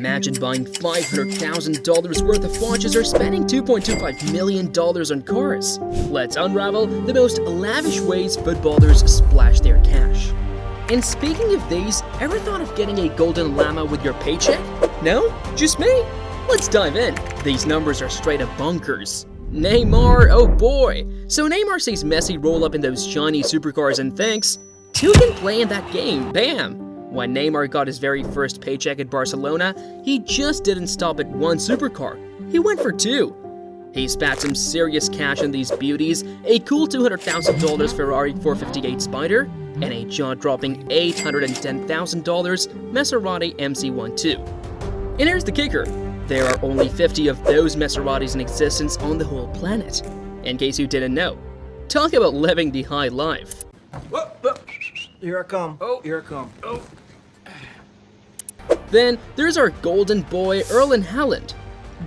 Imagine buying $500,000 worth of watches or spending $2.25 million on cars. Let's unravel the most lavish ways footballers splash their cash. And speaking of these, ever thought of getting a golden llama with your paycheck? No? Just me? Let's dive in. These numbers are straight up bonkers. Neymar, oh boy. So Neymar sees Messi roll up in those shiny supercars and thinks, who can play in that game? Bam! When Neymar got his very first paycheck at Barcelona, he just didn't stop at one supercar. He went for two. He spat some serious cash on these beauties, a cool $200,000 Ferrari 458 Spider, and a jaw-dropping $810,000 Maserati MC12. And here's the kicker. There are only 50 of those Maseratis in existence on the whole planet. In case you didn't know. Talk about living the high life. Whoa, whoa. Here I come. Oh, here I come. Oh. Then there's our golden boy, Erling Haaland.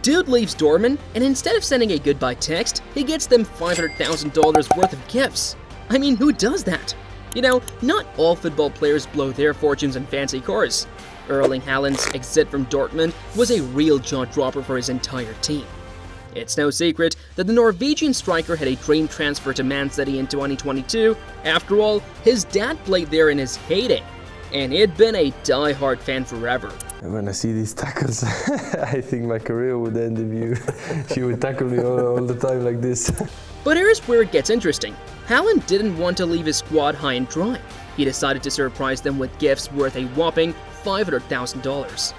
Dude leaves Dortmund, and instead of sending a goodbye text, he gets them $500,000 worth of gifts. I mean, who does that? You know, not all football players blow their fortunes on fancy cars. Erling Haaland's exit from Dortmund was a real jaw-dropper for his entire team. It's no secret that the Norwegian striker had a dream transfer to Man City in 2022. After all, his dad played there in his heyday, and he'd been a die-hard fan forever. When I see these tackles, I think my career would end if you would tackle me all the time like this. But here's where it gets interesting. Haaland didn't want to leave his squad high and dry. He decided to surprise them with gifts worth a whopping $500,000.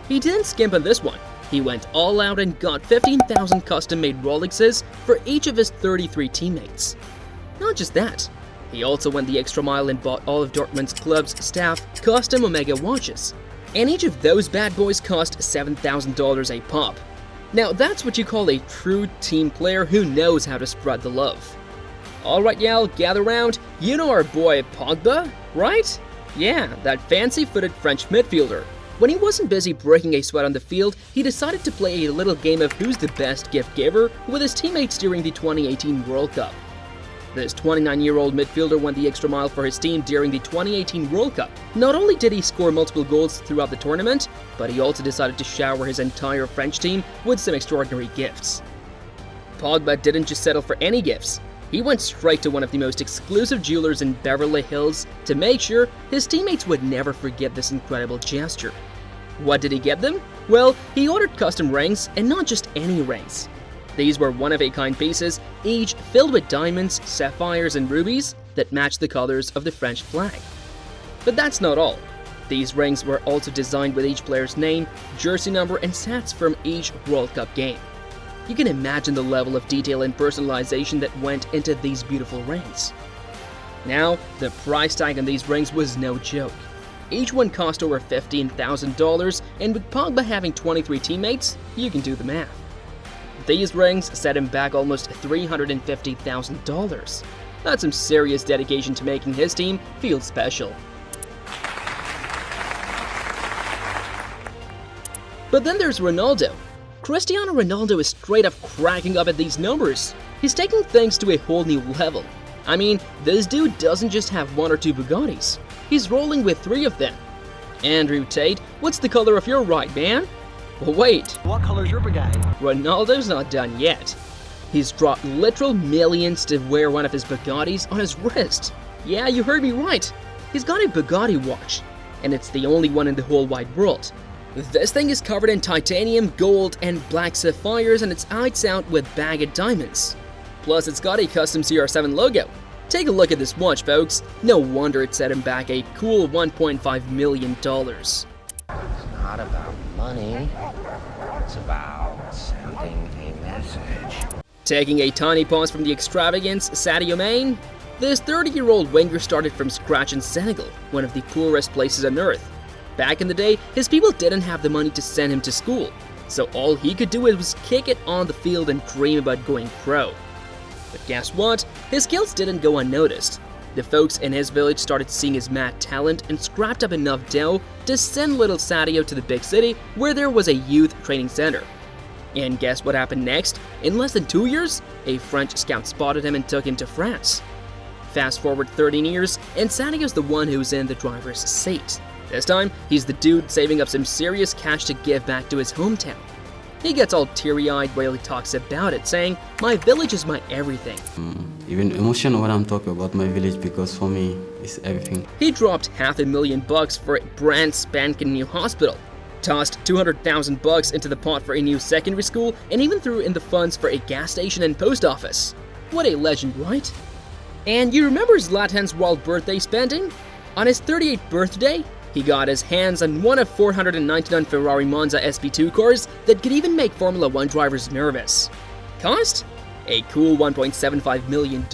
He didn't skimp on this one. He went all out and got 15,000 custom-made Rolexes for each of his 33 teammates. Not just that, he also went the extra mile and bought all of Dortmund's club's staff custom Omega watches. And each of those bad boys cost $7,000 a pop. Now that's what you call a true team player who knows how to spread the love. Alright y'all, gather round. You know our boy Pogba, right? Yeah, that fancy-footed French midfielder. When he wasn't busy breaking a sweat on the field, he decided to play a little game of who's the best gift giver with his teammates during the 2018 World Cup. This 29-year-old midfielder went the extra mile for his team during the 2018 World Cup. Not only did he score multiple goals throughout the tournament, but he also decided to shower his entire French team with some extraordinary gifts. Pogba didn't just settle for any gifts. He went straight to one of the most exclusive jewelers in Beverly Hills to make sure his teammates would never forget this incredible gesture. What did he get them? Well, he ordered custom rings, and not just any rings. These were one-of-a-kind pieces, each filled with diamonds, sapphires, and rubies that matched the colors of the French flag. But that's not all. These rings were also designed with each player's name, jersey number, and stats from each World Cup game. You can imagine the level of detail and personalization that went into these beautiful rings. Now, the price tag on these rings was no joke. Each one cost over $15,000, and with Pogba having 23 teammates, you can do the math. These rings set him back almost $350,000. That's some serious dedication to making his team feel special. But then there's Ronaldo. Cristiano Ronaldo is straight up cracking up at these numbers. He's taking things to a whole new level. I mean, this dude doesn't just have one or two Bugattis. He's rolling with 3 of them. Andrew Tate, what's the color of your ride, man? Well, wait. What color's your Bugatti? Ronaldo's not done yet. He's dropped literal millions to wear one of his Bugattis on his wrist. Yeah, you heard me right. He's got a Bugatti watch, and it's the only one in the whole wide world. This thing is covered in titanium, gold, and black sapphires, and it's lights out with bagged diamonds. Plus, it's got a custom CR7 logo. Take a look at this watch, folks. No wonder it set him back a cool $1.5 million. It's not about money, it's about sending a message. Taking a tiny pause from the extravagance, Sadio Mane? This 30-year-old winger started from scratch in Senegal, one of the poorest places on earth. Back in the day, his people didn't have the money to send him to school, so all he could do was kick it on the field and dream about going pro. But guess what? His skills didn't go unnoticed. The folks in his village started seeing his mad talent and scrapped up enough dough to send little Sadio to the big city where there was a youth training center. And guess what happened next? In less than 2 years, a French scout spotted him and took him to France. Fast forward 13 years, and Sadio's the one who's in the driver's seat. This time, he's the dude saving up some serious cash to give back to his hometown. He gets all teary-eyed while he talks about it, saying, "My village is my everything." Even emotional when I'm talking about my village, because for me, it's everything. He dropped $500,000 for a brand spanking new hospital, tossed $200,000 into the pot for a new secondary school, and even threw in the funds for a gas station and post office. What a legend, right? And you remember Zlatan's wild birthday spending? On his 38th birthday, he got his hands on one of 499 Ferrari Monza SP2 cars that could even make Formula 1 drivers nervous. Cost? A cool $1.75 million.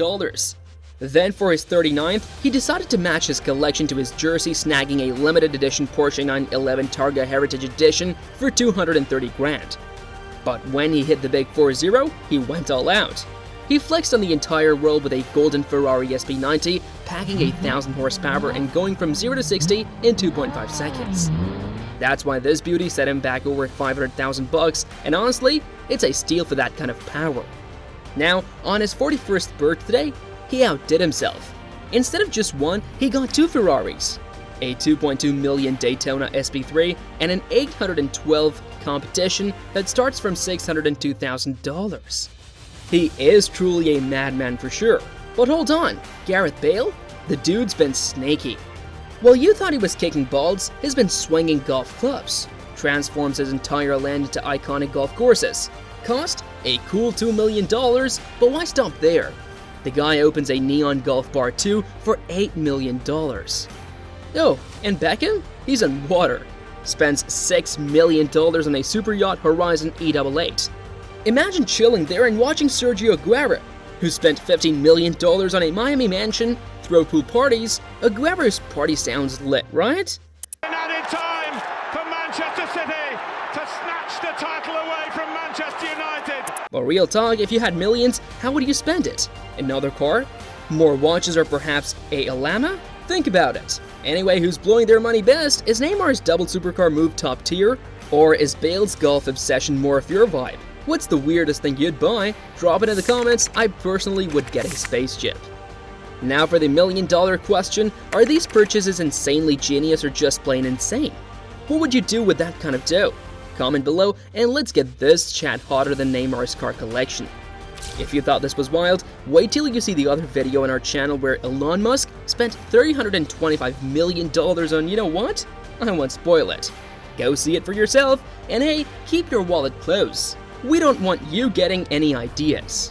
Then for his 39th, he decided to match his collection to his jersey, snagging a limited edition Porsche 911 Targa Heritage Edition for $230,000. But when he hit the big 4-0, he went all out. He flexed on the entire world with a golden Ferrari SP90, packing 1,000 horsepower and going from 0 to 60 in 2.5 seconds. That's why this beauty set him back over $500,000, and honestly, it's a steal for that kind of power. Now, on his 41st birthday, he outdid himself. Instead of just one, he got two Ferraris, a $2.2 million Daytona SP3 and an $812 competition that starts from $602,000. He is truly a madman for sure. But hold on, Gareth Bale? The dude's been snaky. While you thought he was kicking balls, he's been swinging golf clubs. Transforms his entire land into iconic golf courses. Cost? A cool $2 million, but why stop there? The guy opens a neon golf bar too for $8 million. Oh, and Beckham? He's on water. Spends $6 million on a super yacht Horizon E88. Imagine chilling there and watching Sergio Aguero, who spent $15 million on a Miami mansion, throw pool parties. Aguero's party sounds lit, right? Added time for Manchester City to snatch the title away from Manchester United. But real talk, if you had millions, how would you spend it? Another car? More watches, or perhaps a llama? Think about it. Anyway, who's blowing their money best? Is Neymar's double supercar move top tier? Or is Bale's golf obsession more of your vibe? What's the weirdest thing you'd buy? Drop it in the comments. I personally would get a spaceship. Now for the $1 million question, are these purchases insanely genius or just plain insane? What would you do with that kind of dough? Comment below and let's get this chat hotter than Neymar's car collection. If you thought this was wild, wait till you see the other video on our channel where Elon Musk spent $325 million on you know what? I won't spoil it. Go see it for yourself, and hey, keep your wallet close. We don't want you getting any ideas.